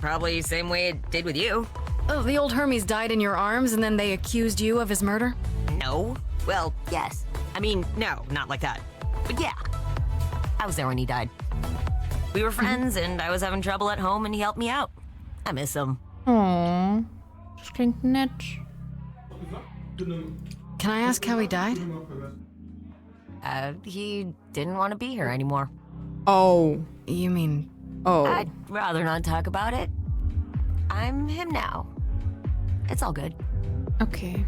probably same way it did with you. Oh, the old Hermes died in your arms and then they accused you of his murder? No. Well, yes. I mean, no, not like that. But yeah. I was there when he died. We were friends, and I was having trouble at home, and he helped me out. I miss him. Oh, das klingt nett. Can I ask how he died? He didn't want to be here anymore. Oh. You mean... Oh. I'd rather not talk about it. I'm him now. It's all good. Okay.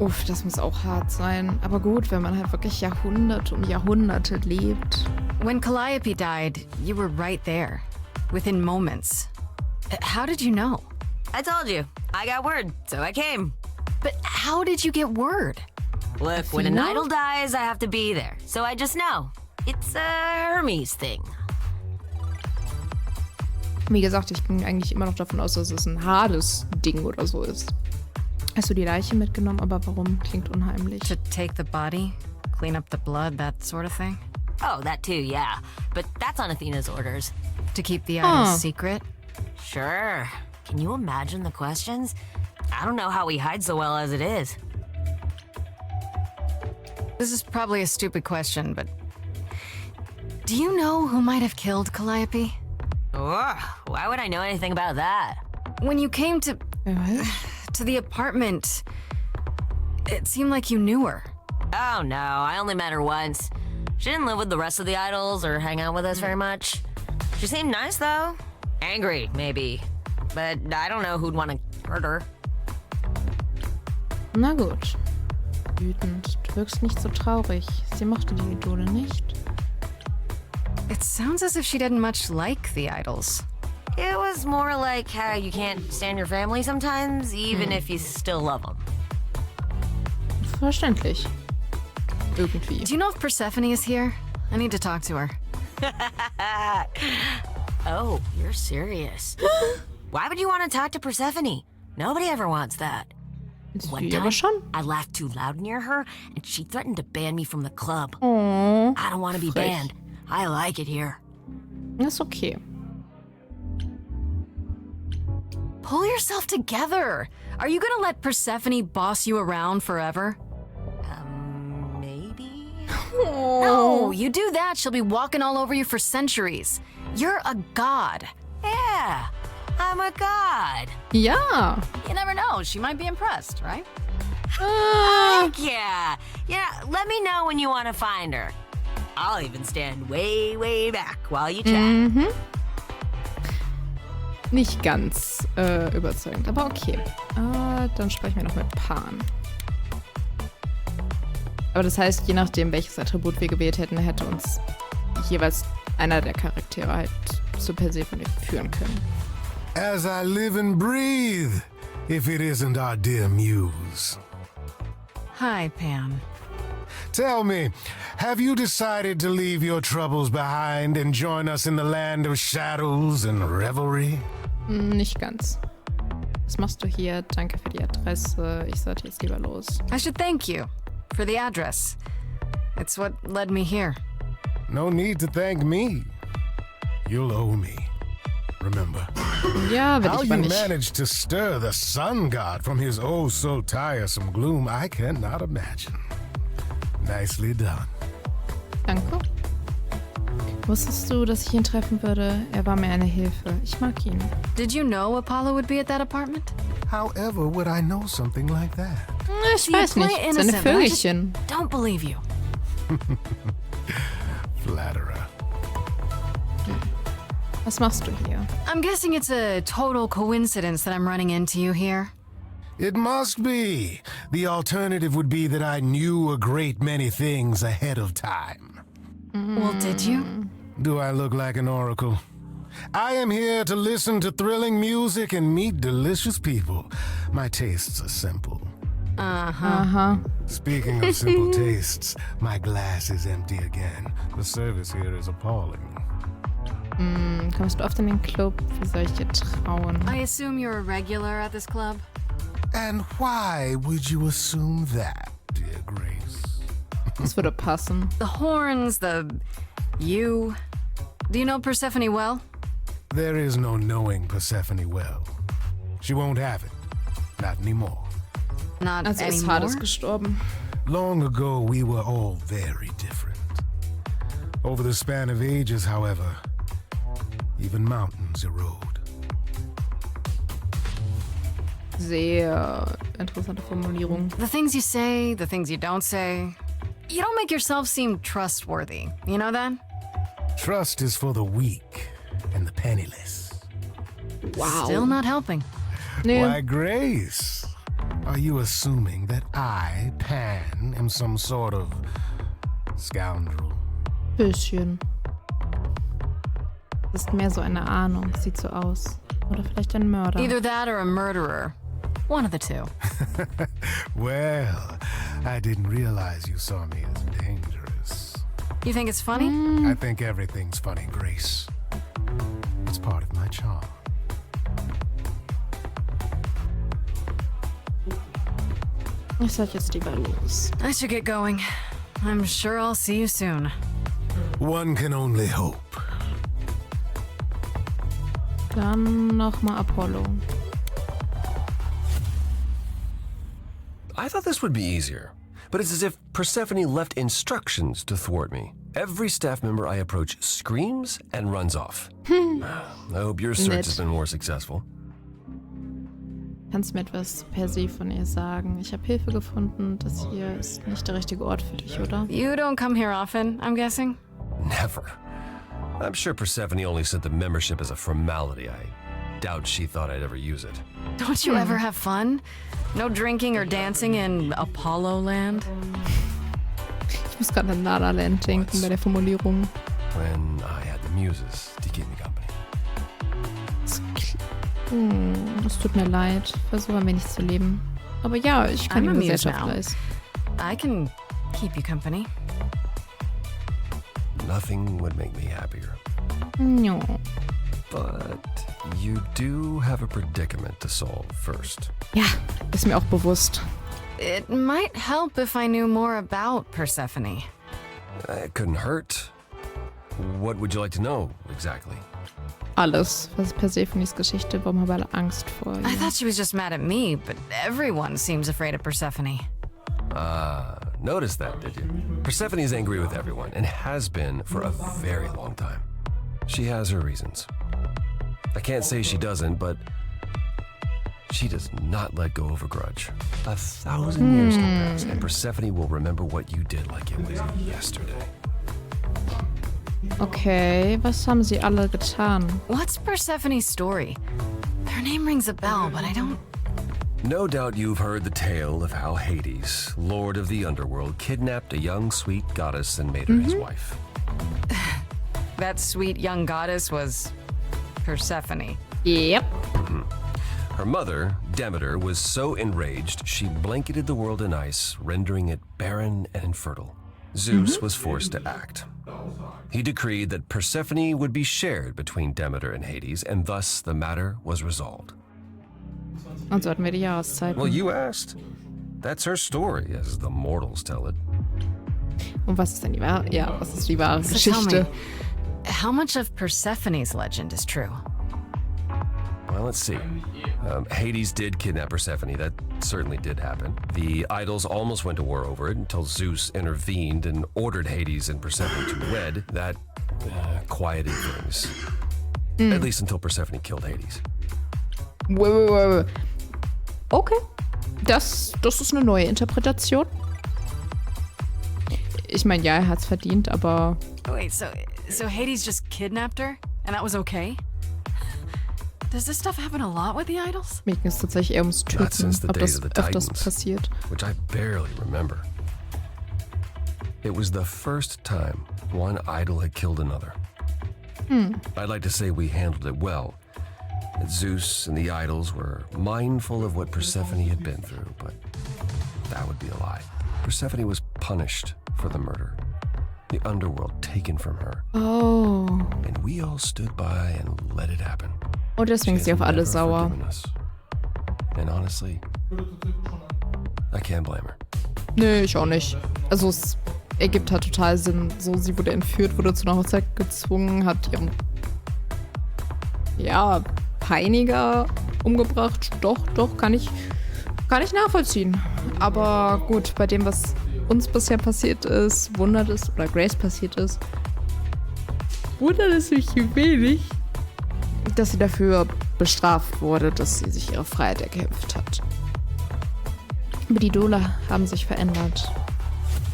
Uff, das muss auch hart sein. Aber gut, wenn man halt wirklich Jahrhunderte um Jahrhunderte lebt. When Calliope died, you were right there. Within moments. How did you know? I told you. I got word, so I came. But how did you get word? Look, when an idol dies, I have to be there. So I just know. It's a Hermes thing. Wie gesagt, ich ging eigentlich immer noch davon aus, dass es ein Hades-Ding oder so ist. Hast du die Leiche mitgenommen, aber warum? Klingt unheimlich. To take the body, clean up the blood, that sort of thing? Oh, that too, yeah. But that's on Athena's orders. To keep the item secret? Sure. Can you imagine the questions? I don't know how we hide so well as it is. This is probably a stupid question, but... Do you know who might have killed Calliope? Ugh, why would I know anything about that? When you came to the apartment, it seemed like you knew her. Oh no, I only met her once. She didn't live with the rest of the idols or hang out with us very much. She seemed nice though. Angry, maybe. But I don't know who'd want to hurt her. Na gut. Wütend. Du wirkst nicht so traurig. Sie mochte die Idole nicht. It sounds as if she didn't much like the idols. It was more like how you can't stand your family sometimes, even if you still love them. Verständlich. Irgendwie. Do you know if Persephone is here? I need to talk to her. Oh, you're serious. Why would you want to talk to Persephone? Nobody ever wants that. One Sie aber time, schon. I laughed too loud near her, and she threatened to ban me from the club. Oh. I don't want to be frech. banned. I like it here. Ist okay. Pull yourself together. Are you gonna let Persephone boss you around forever? Maybe? No, you do that, she'll be walking all over you for centuries. You're a god. Yeah, I'm a god. Ja. You never know, she might be impressed, right? Heck yeah. Yeah, let me know when you want to find her. I'll even stand way, way back while you chat. Mhm. Nicht ganz überzeugend, aber okay. Dann sprechen wir noch mit Pan. Aber das heißt, je nachdem, welches Attribut wir gewählt hätten, hätte uns jeweils einer der Charaktere halt zu Persephone führen können. As I live and breathe, if it isn't our dear Muse. Hi, Pan. Tell me, have you decided to leave your troubles behind and join us in the land of shadows and revelry? Nicht ganz. Was machst du hier? Danke für die Adresse. Ich sollte jetzt lieber los. I should thank you for the address. It's what led me here. No need to thank me. You'll owe me. Remember, Ja, will how ich you mal nicht. managed to stir the sun god from his oh so tiresome gloom, I cannot imagine. Nicely done. Danke. Wusstest du, dass ich ihn treffen würde? Er war mir eine Hilfe. Ich mag ihn. Did you know Apollo would be at that apartment? However would I know something like that? Ich weiß nicht. play Seine innocent, but I just Vögelchen. Don't believe you. Flatterer. Was machst du hier? I'm guessing it's a total coincidence that I'm running into you here. It must be. The alternative would be that I knew a great many things ahead of time. Well, did you? Do I look like an oracle? I am here to listen to thrilling music and meet delicious people. My tastes are simple. Aha. Speaking of simple tastes, my glass is empty again. The service here is appalling. Kommst du oft in den Club? Wie soll ich dir trauen? I assume you're a regular at this club? And why would you assume that, dear Grace? Das würde passen. The horns, the... you... Do you know Persephone well? There is no knowing Persephone well. She won't have it. Not anymore. Not Also ist anymore? Hades gestorben. Long ago, we were all very different. Over the span of ages, however, even mountains erode. Sehr interessante Formulierung. The things you say, the things you don't say. You don't make yourself seem trustworthy. You know that? Trust is for the weak and the penniless. Wow. Still not helping. Nee. Why, Grace? Are you assuming that I, Pan, am some sort of scoundrel? Bisschen. Das ist mehr so eine Ahnung. Sieht so aus. Oder vielleicht ein Mörder. Either that or a murderer. One of the two. Well, I didn't realize you saw me as dangerous. You think it's funny? I think everything's funny, Grace. It's part of my charm. Ich sag jetzt lieber los. I should get going. I'm sure I'll see you soon. One can only hope. Dann nochmal Apollo. I thought this would be easier, but it's as if Persephone left instructions to thwart me. Every staff member I approach screams and runs off. I hope your search has been more successful. Kannst du mir etwas per se von ihr sagen? Ich habe Hilfe gefunden. Das hier ist nicht der richtige Ort für dich, oder? You don't come here often, I'm guessing? Never. I'm sure Persephone only sent the membership as a formality. I doubt she thought I'd ever use it. Don't you ever have fun? No drinking or dancing in Apollo Land? Ich muss gerade an La La Land denken bei der Formulierung. When I had the Muses to keep me company. Es tut mir leid. Versuche ein wenig zu leben. Aber ja, ich kann I'm die amused Gesellschaft now. leisten. I can keep you company. Nothing would make me happier. No. But you do have a predicament to solve first. Ja, ist mir auch bewusst. It might help if I knew more about Persephone. It couldn't hurt. What would you like to know exactly? Alles. Was ist Persephones Geschichte? Warum haben alle Angst vor ihr? I thought she was just mad at me, but everyone seems afraid of Persephone. Noticed that, did you? Persephone is angry with everyone and has been for a very long time. She has her reasons. I can't say she doesn't, but she does not let go of a grudge. 1,000 years will pass, and Persephone will remember what you did like it was yesterday. Okay, was haben sie alle getan? What's Persephone's story? Her name rings a bell, but I don't... No doubt you've heard the tale of how Hades, lord of the underworld, kidnapped a young sweet goddess and made her his wife. That sweet young goddess was Persephone. Yep. Her mother, Demeter, was so enraged she blanketed the world in ice, rendering it barren and infertile. Zeus was forced to act. He decreed that Persephone would be shared between Demeter and Hades, and thus the matter was resolved. Und so hatten wir die Jahreszeiten. Well, you asked. That's her story, as the mortals tell it. Und was ist denn die wahre? Ja, was ist die wahre So tell Geschichte? me, how much of Persephone's legend is true? Well, let's see. Hades did kidnap Persephone. That certainly did happen. The idols almost went to war over it until Zeus intervened and ordered Hades and Persephone to wed. That quieted things. At least until Persephone killed Hades. Wait. Okay. Das ist eine neue Interpretation. Ich meine, ja, er hat's verdient, aber... Wait, so Hades just kidnapped her? And that was okay? Does this stuff happen a lot with the idols? Mir ging es tatsächlich eher ums Not Töten, since the ob days das of the öfters Titans. passiert. Which I barely remember. It was the first time one idol had killed another. I'd like to say we handled it well. That Zeus and the idols were mindful of what Persephone had been through, but that would be a lie. Persephone was punished for the murder. The underworld taken from her. Oh. And we all stood by and let it happen. Und deswegen ist sie auf alle Never sauer. forgiven us. And honestly, I can't blame her. Nee, ich auch nicht. Also, es ergibt halt total Sinn. So, sie wurde entführt, wurde zu einer Hochzeit gezwungen, hat ihren Peiniger umgebracht. Doch, kann ich nachvollziehen. Aber gut, bei dem, was uns bisher passiert ist, wundert es, oder Grace passiert ist, wundert es mich wenig, dass sie dafür bestraft wurde, dass sie sich ihre Freiheit erkämpft hat. Aber die Idole haben sich verändert.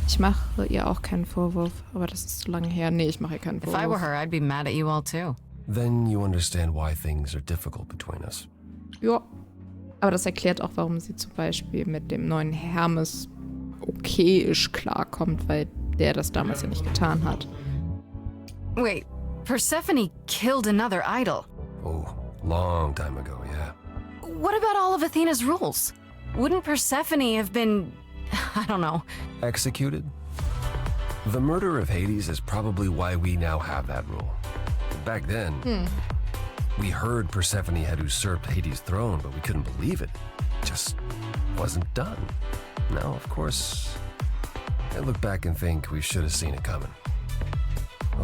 Ich mache ihr auch keinen Vorwurf, aber das ist zu lange her. Nee, ich mache ihr keinen If I were Vorwurf. her, I'd be mad at you all too. Then you understand why things are difficult between us. Ja, aber das erklärt auch, warum sie zum Beispiel mit dem neuen Hermes okayisch klarkommt, weil der das damals ja nicht getan hat. Wait, Persephone killed another idol. Oh, long time ago, yeah. What about all of Athena's rules? Wouldn't Persephone have been, I don't know. Executed? The murder of Hades is probably why we now have that rule. Back then, we heard Persephone had usurped Hades' throne, but we couldn't believe it. It just wasn't done. Now, of course, I look back and think we should have seen it coming.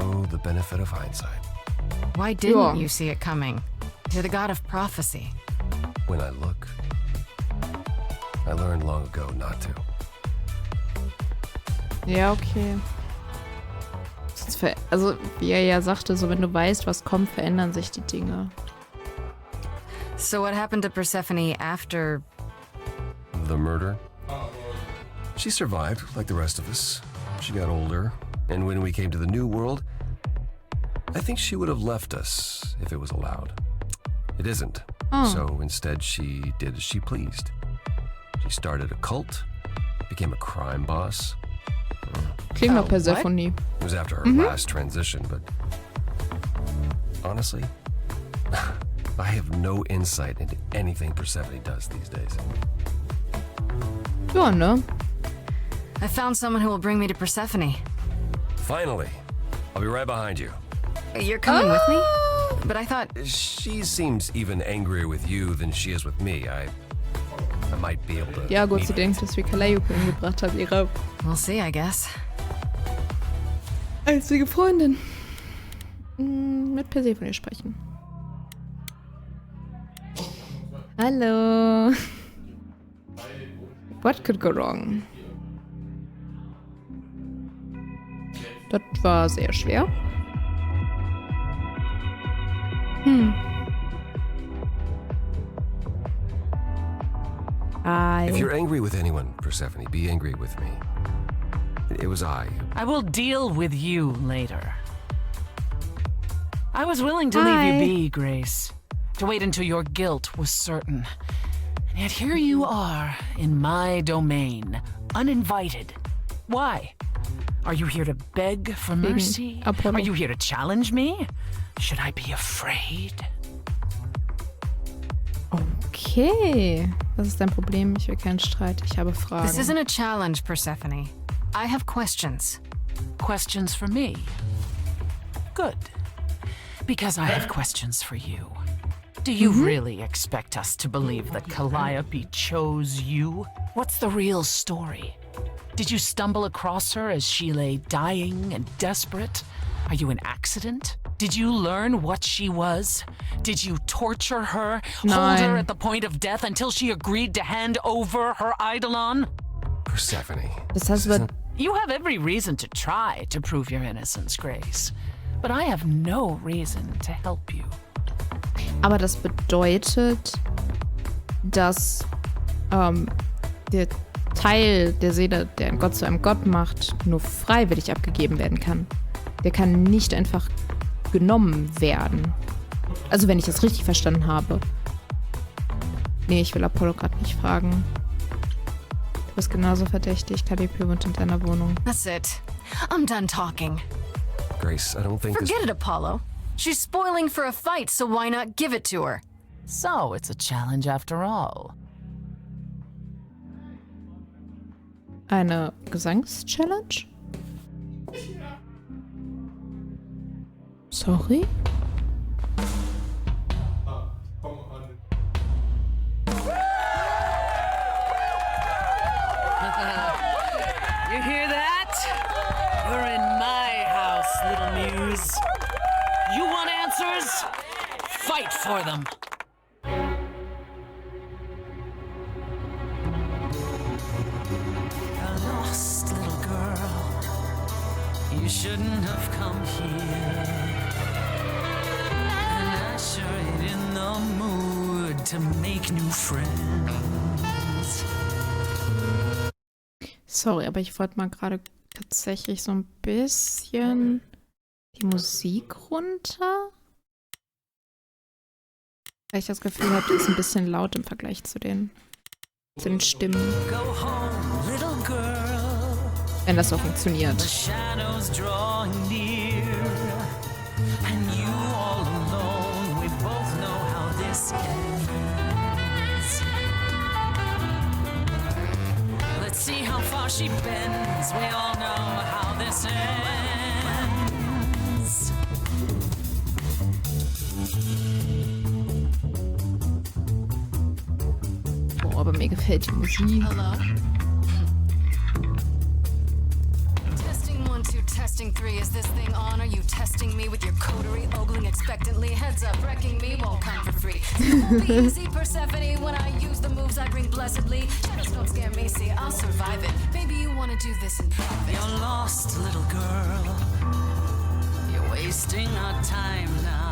Oh, the benefit of hindsight. Why didn't Ja. you see it coming? You're the god of prophecy. When I look, I learned long ago not to. Ja, okay. Also, wie er ja sagte, so wenn du weißt, was kommt, verändern sich die Dinge. So what happened to Persephone after... The murder? She survived, like the rest of us. She got older, and when we came to the new world, I think she would have left us if it was allowed. It isn't. So instead, she did as she pleased. She started a cult, became a crime boss. Klingt nach Oh, Persephone. It was after her last transition, but honestly, I have no insight into anything Persephone does these days. Ja, ne? I found someone who will bring me to Persephone. Finally, I'll be right behind you. You're coming with me? But I thought... She seems even angrier with you than she is with me. I might be able to. Ja, gut, meet sie denkt, dass wir Calliope umgebracht haben, ihre We'll see, I guess. einzige Freundin. Mit Persephone sprechen. Hallo. What could go wrong? Das war sehr schwer. If you're angry with anyone, Persephone, be angry with me. It was I. I will deal with you later. I was willing to leave you be, Grace, to wait until your guilt was certain. And yet here you are, in my domain, uninvited. Why? Are you here to beg for mercy? Apollo. Are you here to challenge me? Should I be afraid? Okay. Was ist dein Problem? Ich will keinen Streit. Ich habe Fragen. This isn't a challenge, Persephone. I have questions. Questions for me? Good. Because I have questions for you. Do you really expect us to believe that Calliope chose you? What's the real story? Did you stumble across her as she lay dying and desperate? Are you an accident? Did you learn what she was? Did you torture her, hold her Nein. at the point of death until she agreed to hand over her eidolon? Persephone. Das heißt aber, You have every reason to try to prove your innocence, Grace. But I have no reason to help you. aber das bedeutet, dass der Teil der Seele, der einen Gott zu einem Gott macht, nur freiwillig abgegeben werden kann. Der kann nicht einfach genommen werden. Also wenn ich das richtig verstanden habe. Nee, ich will Apollo gerade nicht fragen. Du bist genauso verdächtig. Calliope wohnt in deiner Wohnung. That's it. I'm done talking. Grace, I don't think this. Forget it, Apollo. She's spoiling for a fight, so why not give it to her? So it's a challenge after all. Eine Gesangschallenge? Sorry? You hear that? answers? You want answers? Fight for them. A lost little girl. You shouldn't have come here. And I sure ain't in the mood to make new friends. Sorry, aber ich wollte mal gerade tatsächlich so ein bisschen die Musik runter. Weil ich das Gefühl habe, die ist ein bisschen laut im Vergleich zu den Stimmen. Go home, little girl. Wenn das so funktioniert. The shadows drawing near. And you all alone. We both know how this ends. Let's see how far she bends. We all know how this ends. Oh, aber mir gefällt die Musik. Hello? Testing 1, 2, testing 3. Is this thing on? Are you testing me with your coterie, ogling expectantly? Heads up, wrecking me won't come for free. See, it won't be easy, Persephone, when I use the moves I bring blessedly. Shadows don't scare me, see, I'll survive it. Maybe you want to do this in private. You're lost, little girl. You're wasting our time now.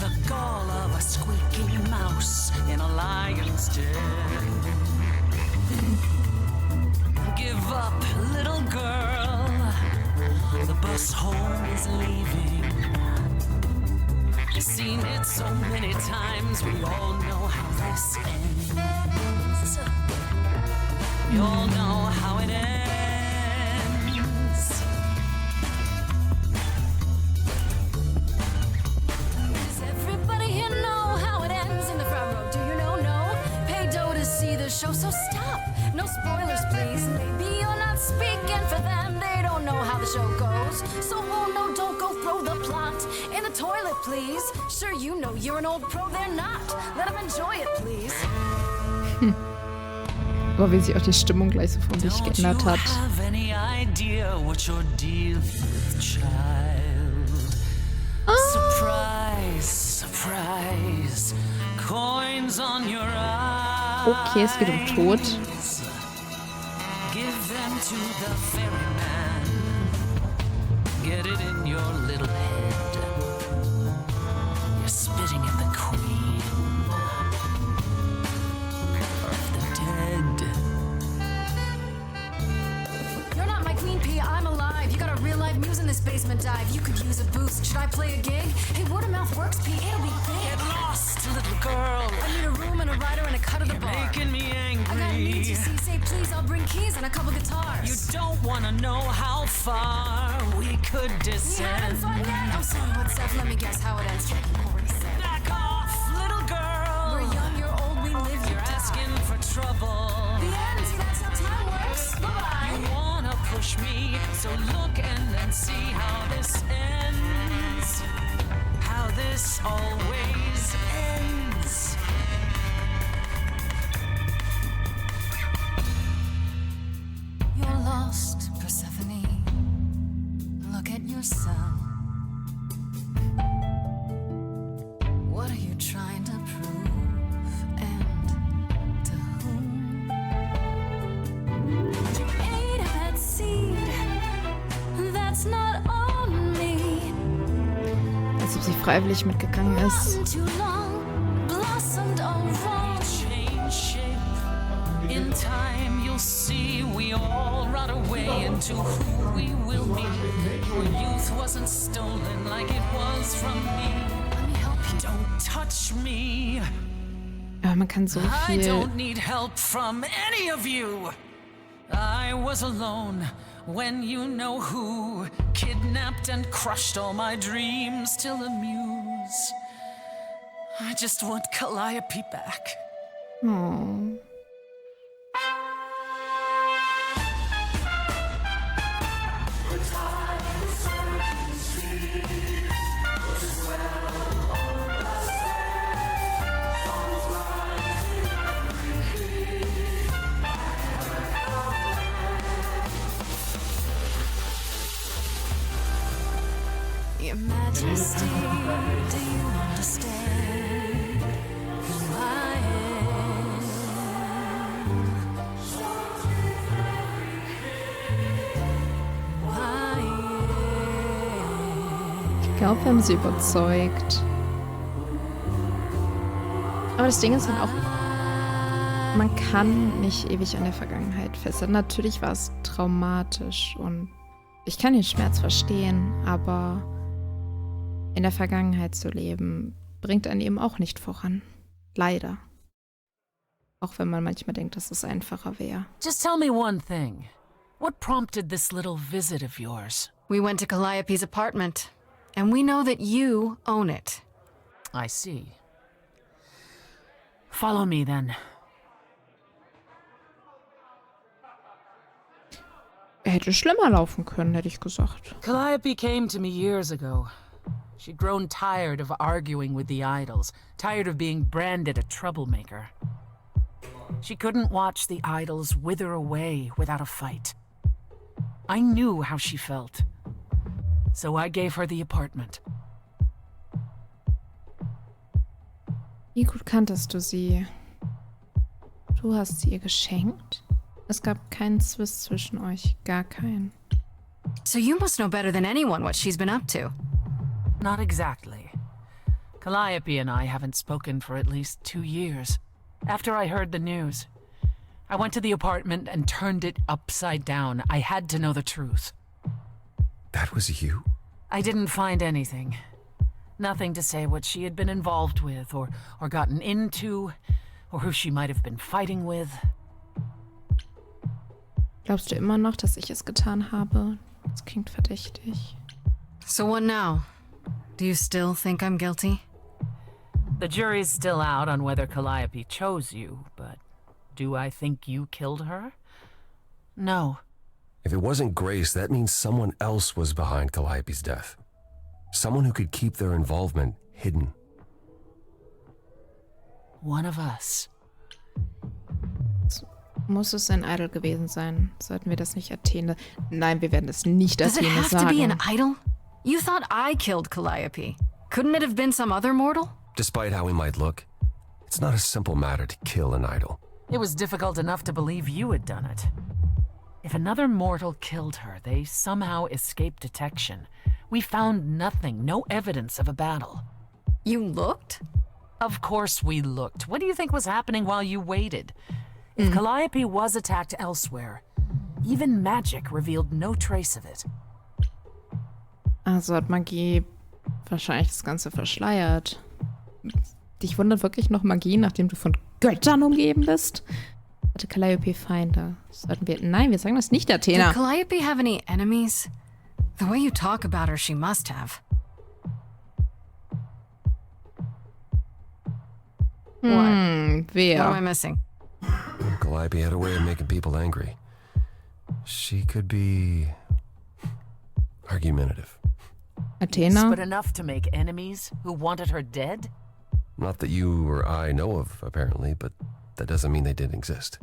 The gall of a squeaking mouse in a lion's den. Give up, little girl. The bus home is leaving. Seen it so many times, we all know how this ends. We all know how it ends. Does everybody here know how it ends in the front row? Do you know? No? Pay dough to see the show, so stop. No spoilers, please. Maybe you're not speaking for them. They don't know how the show goes. So, oh no, don't go throw the plot in the toilet, please. Sure, you know you're an old pro, they're not. Let them enjoy it, please. Aber wie sich auch die Stimmung gleich so von sich Don't geändert you hat. have any idea what you're dealing with, child? Surprise, surprise. Coins on your eyes. Okay, es geht um Tod. Give them to the ferryman. Get it in your little head. You're spitting at the queen of the dead. You're not my queen pea, I'm alive. You got a real live muse in this basement dive. You could use a boost. Should I play a gig? Hey, word of mouth works, P. It'll be big. Get lost, little girl. I need a room and a rider and a cut of the bar. Making me I got needs, you angry. see. Say please, I'll bring keys and a couple guitars. You don't want to know how far we could We having descend. fun yet? I'm sorry, what's up? Let me guess how it ends. Already said. Back off, little girl. We're young, you're old, we live, You're asking for trouble. The end, see, that's how time works. Bye-bye. You wanna push me, so look and then see how this ends. How this always ends. You're lost, Persephone. Look at yourself. What are you trying to prove? And to whom? You ate that seed. That's not on me. Als ob sie freiwillig mitgegangen ist. Wasn't too long. Blossomed all wrong. Change shape. In time, you'll see we all rot away into who we will be. Your youth wasn't stolen like it was from me. Let me help you. Don't touch me. Aber man kann so I viel. don't need help from any of you. I was alone when you know who kidnapped and crushed all my dreams till a muse. I just want Calliope back. Oh. honesty. Do you understand who I am? Who I am? Ich glaube, wir haben sie überzeugt. Aber das Ding ist halt auch, man kann nicht ewig an der Vergangenheit festhalten. Natürlich war es traumatisch und ich kann den Schmerz verstehen, aber in der Vergangenheit zu leben, bringt einen eben auch nicht voran. Leider. Auch wenn man manchmal denkt, dass es einfacher wäre. Just tell me one thing. What prompted this little visit of yours? We went to Calliope's apartment, and we know that you own it. I see. Follow me then. Hätte schlimmer laufen können, hätte ich gesagt. Calliope came to me years ago. She'd grown tired of arguing with the idols, tired of being branded a troublemaker. She couldn't watch the idols wither away without a fight. I knew how she felt, so I gave her the apartment. Wie gut kanntest du sie? Du hast sie ihr geschenkt? Es gab keinen Zwist zwischen euch, gar keinen. So you must know better than anyone what she's been up to. Not exactly. Calliope and I haven't spoken for at least 2 years. After I heard the news, I went to the apartment and turned it upside down. I had to know the truth. That was you? I didn't find anything. Nothing to say what she had been involved with, or gotten into, or who she might have been fighting with. Glaubst du immer noch, dass ich es getan habe? Das klingt verdächtig. So what now? Do you still think I'm guilty? The jury's still out on whether Calliope chose you, but do I think you killed her? No. If it wasn't Grace, that means someone else was behind Calliope's death. Someone who could keep their involvement hidden. One of us. Muss es ein Idol gewesen sein? Sollten wir das nicht Athene... Nein, wir werden das nicht Does it Athene have to be an sagen. idol? You thought I killed Calliope. Couldn't it have been some other mortal? Despite how he might look, it's not a simple matter to kill an idol. It was difficult enough to believe you had done it. If another mortal killed her, they somehow escaped detection. We found nothing, no evidence of a battle. You looked? Of course we looked. What do you think was happening while you waited? If Calliope was attacked elsewhere, even magic revealed no trace of it. Also hat Magie wahrscheinlich das Ganze verschleiert. Dich wundert wirklich noch Magie, nachdem du von Göttern umgeben bist? Hatte Calliope Feinde? Sollten wir... Nein, wir sagen das nicht Did Athena. Calliope have any enemies? The way you talk about her, she must have. What am I Wer? missing? Calliope had a way of making people angry. She could be argumentative. Athena? But enough to make enemies who wanted her dead? Not that you or I know of, apparently, but that doesn't mean they didn't exist.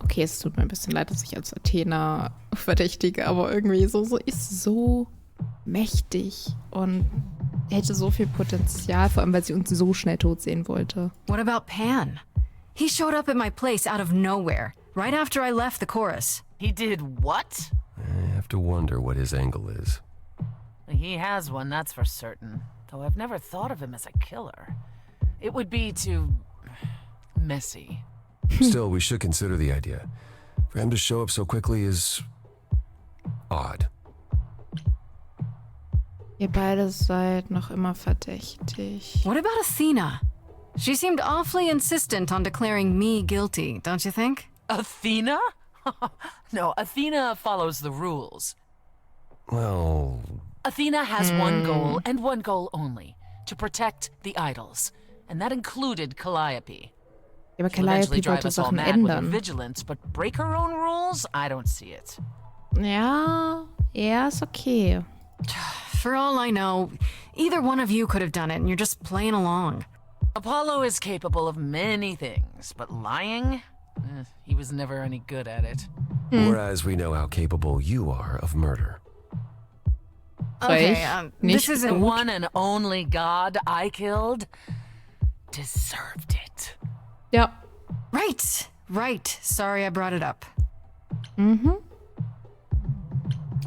Okay, es tut mir ein bisschen leid, dass ich als Athena verdächtige, aber irgendwie so ist so mächtig und hätte so viel Potenzial, vor allem weil sie uns so schnell tot sehen wollte. What about Pan? He showed up at my place out of nowhere, right after I left the chorus. He did what? I have to wonder what his angle is. He has one, that's for certain. Though I've never thought of him as a killer. It would be too... messy. Still, we should consider the idea. For him to show up so quickly is... odd. Ihr beide seid noch immer verdächtig. What about Athena? She seemed awfully insistent on declaring me guilty, don't you think? Athena? No, Athena follows the rules. Well... Athena has one goal, and one goal only. To protect the idols. And that included Calliope. Aber She'll eventually Calliope drive wollte us all Sachen mad with her ändern. vigilance, but break her own rules? I don't see it. Ja, ist okay. For all I know, either one of you could have done it and you're just playing along. Apollo is capable of many things, but lying? He was never any good at it. Whereas we know how capable you are of murder. Okay, nicht this The isn't gut. one and only god I killed deserved it. Ja. Right. Sorry I brought it up.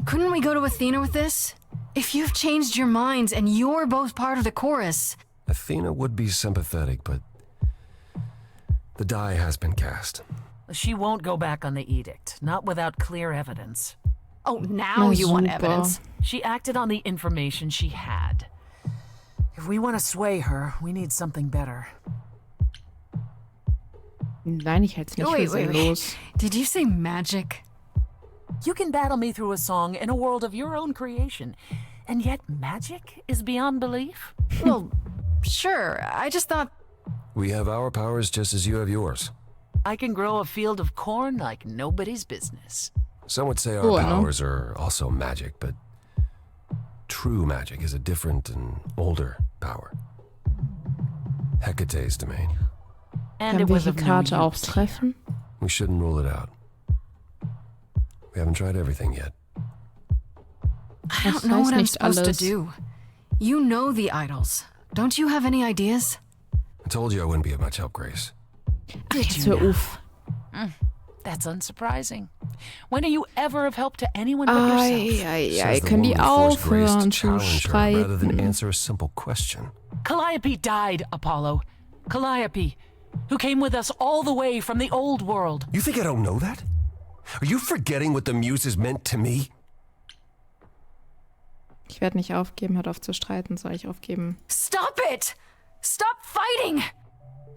Couldn't we go to Athena with this? If you've changed your minds and you're both part of the chorus. Athena would be sympathetic, but the die has been cast. She won't go back on the edict, not without clear evidence. Oh, now Na, you want super. evidence. She acted on the information she had. If we want to sway her, we need something better. Nein, ich halte es nicht für sinnlos. Did you say magic? You can battle me through a song in a world of your own creation, and yet magic is beyond belief? Well, sure. I just thought. We have our powers just as you have yours. I can grow a field of corn like nobody's business. Some would say our Cool, no? powers are also magic, but true magic is a different and older power. Hecate's domain. And Können it wir was die of no Karte auch use. treffen? We shouldn't rule it out. We haven't tried everything yet. I Das don't know heißt what I'm nicht supposed alles. to do. You know the idols. Don't you have any ideas? I told you I wouldn't be of much help, Grace. Did Jetzt you hör now? auf. That's unsurprising. When are you ever of help to anyone but yourself? Ei, Says the können die woman who forced Grace to aufhören zu challenge her rather than streiten? answer a simple question. Calliope died, Apollo. Calliope, who came with us all the way from the old world. You think I don't know that? Are you forgetting what the Muses meant to me? Ich werde nicht aufgeben, hört auf zu streiten, soll ich aufgeben? Stop it! Stop fighting!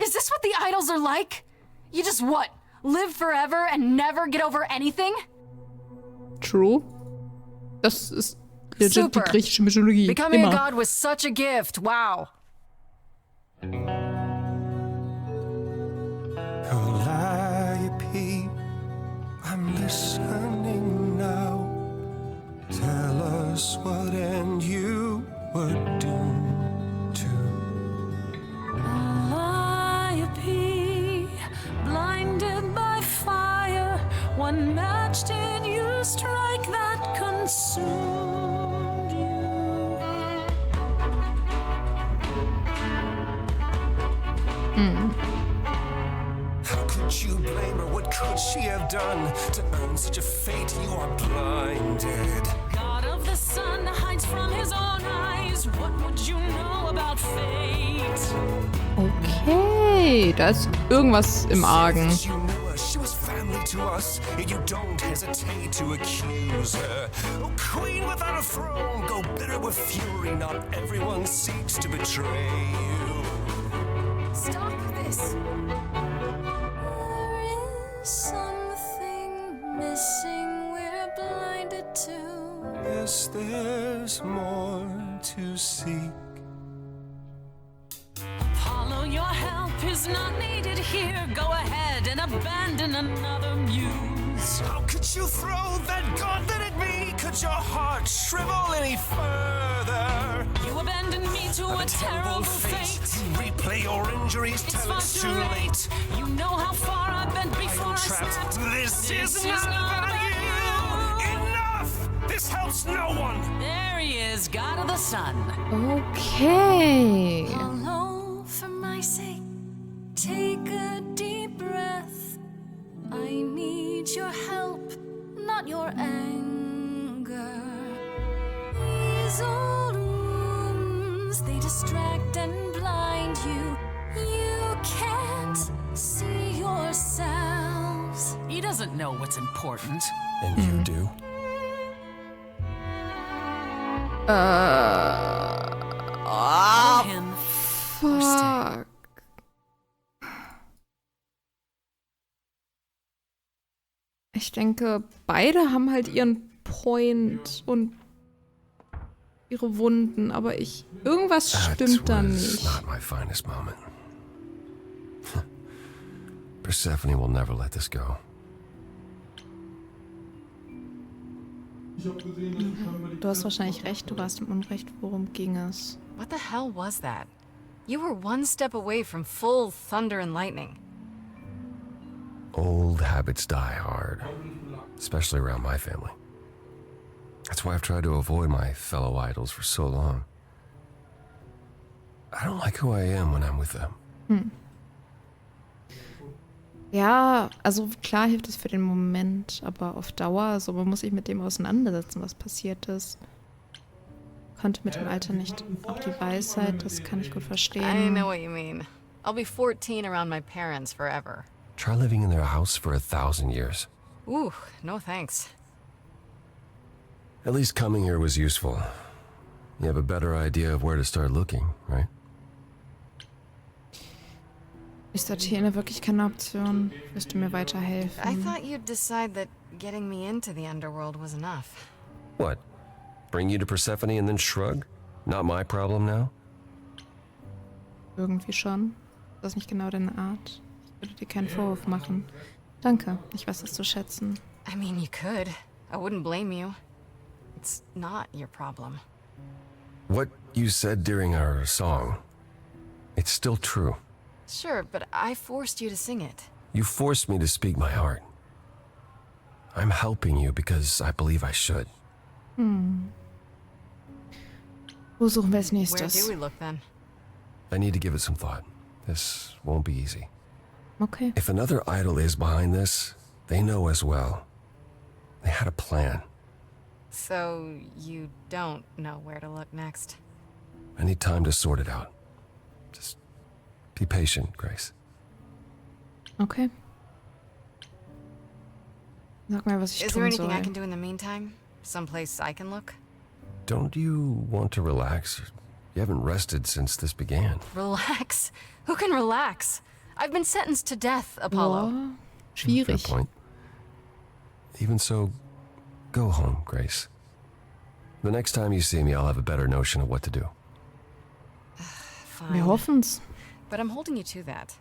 Is this what the idols are like? You just what? Live forever and never get over anything? True. Das ist legit Super. die griechische Mythologie. Becoming Immer. a god was such a gift. Wow. Calliope, I'm listening now. Tell us what end you were doomed to. Calliope, blinded by fire, one match did you strike that consumed you. How could you blame her? What could she have done to earn such a fate? You are blinded. God of the sun hides from his own eyes. What would you know about fate? Okay, da ist irgendwas im Argen. You know her, she was family to us, yet you don't hesitate to accuse her. Oh, queen without a throne, go bitter with fury. Not everyone seeks to betray you. Stop this. There is something missing we're blinded to. Yes, there's more to seek. Apollo, your help is not needed here. Go ahead and abandon another muse. How could you throw that gauntlet at me? Could your heart shrivel any further? You abandoned me to a terrible fate. Replay your injuries It's till far it's too too late. late. You know how far I've been before I Trapped. snapped. This is is not not about you. Enough! This helps no one. There he is, God of the Sun. Okay. Hello, for my sake, take a deep breath. I need your help, not your anger. These old wounds, they distract and blind you. You can't see yourselves. He doesn't know what's important. And you do? Follow him. Fuck. Ich denke, beide haben halt ihren Point und ihre Wunden, aber irgendwas stimmt da was nicht. not my finest moment. Persephone will never let this go. Du hast wahrscheinlich recht, du warst im Unrecht. Worum ging es? What the hell was that? You were one step away from full thunder and lightning. Old habits die hard, especially around my family. That's why I've tried to avoid my fellow idols for so long. I don't like who I am when I'm with them. Ja, also klar hilft es für den Moment, aber auf Dauer, also man muss sich mit dem auseinandersetzen, was passiert ist. Konnte mit dem Alter nicht. Auch die Weisheit, das kann ich gut I verstehen. know what you mean. I'll be 14 around my parents forever. Try living in their house for 1,000 years. Ooh, no thanks. At least coming here was useful. You have a better idea of where to start looking, right? Ist sortieren wirklich keine Option? Wirst du mir I weiterhelfen? thought you'd decide that getting me into the underworld was enough. What? Bring you to Persephone and then shrug? Not my problem now? Irgendwie schon. Das ist nicht genau deine Art. Ich würde dir keinen Vorwurf machen. Danke, ich weiß das zu schätzen. I mean, you could. I wouldn't blame you. It's not your problem. What you said during our song, it's still true. Sure, but I forced you to sing it. You forced me to speak my heart. I'm helping you because I believe I should. Wo suchen wir als Where nächstes? do we look then? I need to give it some thought. This won't be easy. Okay. If another idol is behind this, they know as well. They had a plan. So you don't know where to look next. I need time to sort it out. Just be patient, Grace. Okay. Sag mal, was ich Is there tun anything I soll. can do in the meantime? Someplace I can look? Don't you want to relax? You haven't rested since this began. Relax? Who can relax? I've been sentenced to death, Apollo. Boah, Fair schwierig. point. Even so, go home, Grace. The next time you see me, I'll have a better notion of what to do. Fine. Wir hoffen's. But I'm holding you to that.